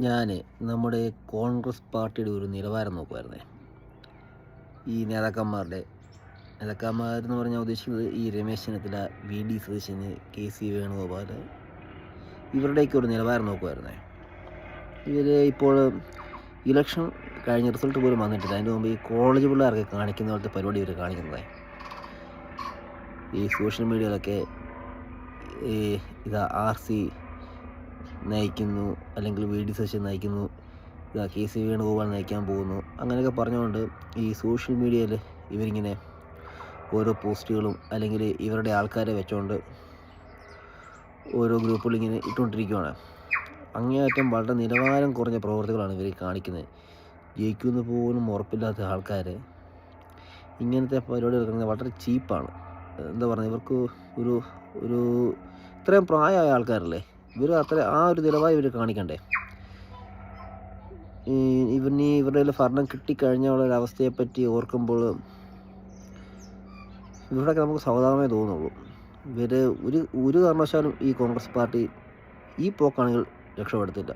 ഞാൻ നമ്മുടെ കോൺഗ്രസ് പാർട്ടിയുടെ ഒരു നിലവാരം നോക്കുമായിരുന്നേ. ഈ നേതാക്കന്മാരെന്ന് പറഞ്ഞാൽ ഉദ്ദേശിക്കുന്നത് ഈ രമേശ് ചെന്നിത്തല, വി.ഡി. സതീശന്, കെ.സി. വേണുഗോപാൽ, ഇവരുടെയൊക്കെ ഒരു നിലവാരം നോക്കുമായിരുന്നേ. ഇവർ ഇപ്പോൾ ഇലക്ഷൻ കഴിഞ്ഞ റിസൾട്ട് പോലും വന്നിട്ടില്ല. അതിന് മുമ്പ് ഈ കോളേജ് പിള്ളേർക്ക് കാണിക്കുന്ന പോലത്തെ പരിപാടി ഇവർ കാണിക്കുന്നത്. ഈ സോഷ്യൽ മീഡിയയിലൊക്കെ ഈ RC നയിക്കുന്നു, അല്ലെങ്കിൽ വി.ഡി. സതീശൻ നയിക്കുന്നു, കെ.സി. വേണുഗോപാൽ നയിക്കാൻ പോകുന്നു, അങ്ങനെയൊക്കെ പറഞ്ഞുകൊണ്ട് ഈ സോഷ്യൽ മീഡിയയിൽ ഇവരിങ്ങനെ ഓരോ പോസ്റ്റുകളും അല്ലെങ്കിൽ ഇവരുടെ ആൾക്കാരെ വെച്ചുകൊണ്ട് ഓരോ ഗ്രൂപ്പുകൾ ഇങ്ങനെ ഇട്ടുകൊണ്ടിരിക്കുകയാണ്. അങ്ങേയറ്റം വളരെ നിലവാരം കുറഞ്ഞ പ്രവർത്തികളാണ് ഇവർ കാണിക്കുന്നത്. ജയിക്കുമെന്ന് പോലും ഉറപ്പില്ലാത്ത ആൾക്കാർ ഇങ്ങനത്തെ പരിപാടികൾ കാണിക്കുന്നത് വളരെ ചീപ്പാണ്. എന്താ പറയുക, ഇവർക്ക് ഒരു ഒരു ഇത്രയും പ്രായമായ ആൾക്കാരല്ലേ, ഇവർ ആ ഒരു നിലവാരം ഇവർ കാണിക്കണ്ടേ? ഇവരുടെ ഭരണം കിട്ടിക്കഴിഞ്ഞുള്ള ഒരവസ്ഥയെപ്പറ്റി ഓർക്കുമ്പോൾ ഇവരുടെയൊക്കെ നമുക്ക് സാവധാനമേ തോന്നുള്ളൂ. ഇവർ ഒരു കാരണവശാലും ഈ കോൺഗ്രസ് പാർട്ടി ഈ പോക്കാണെങ്കിൽ രക്ഷപ്പെടുത്തില്ല.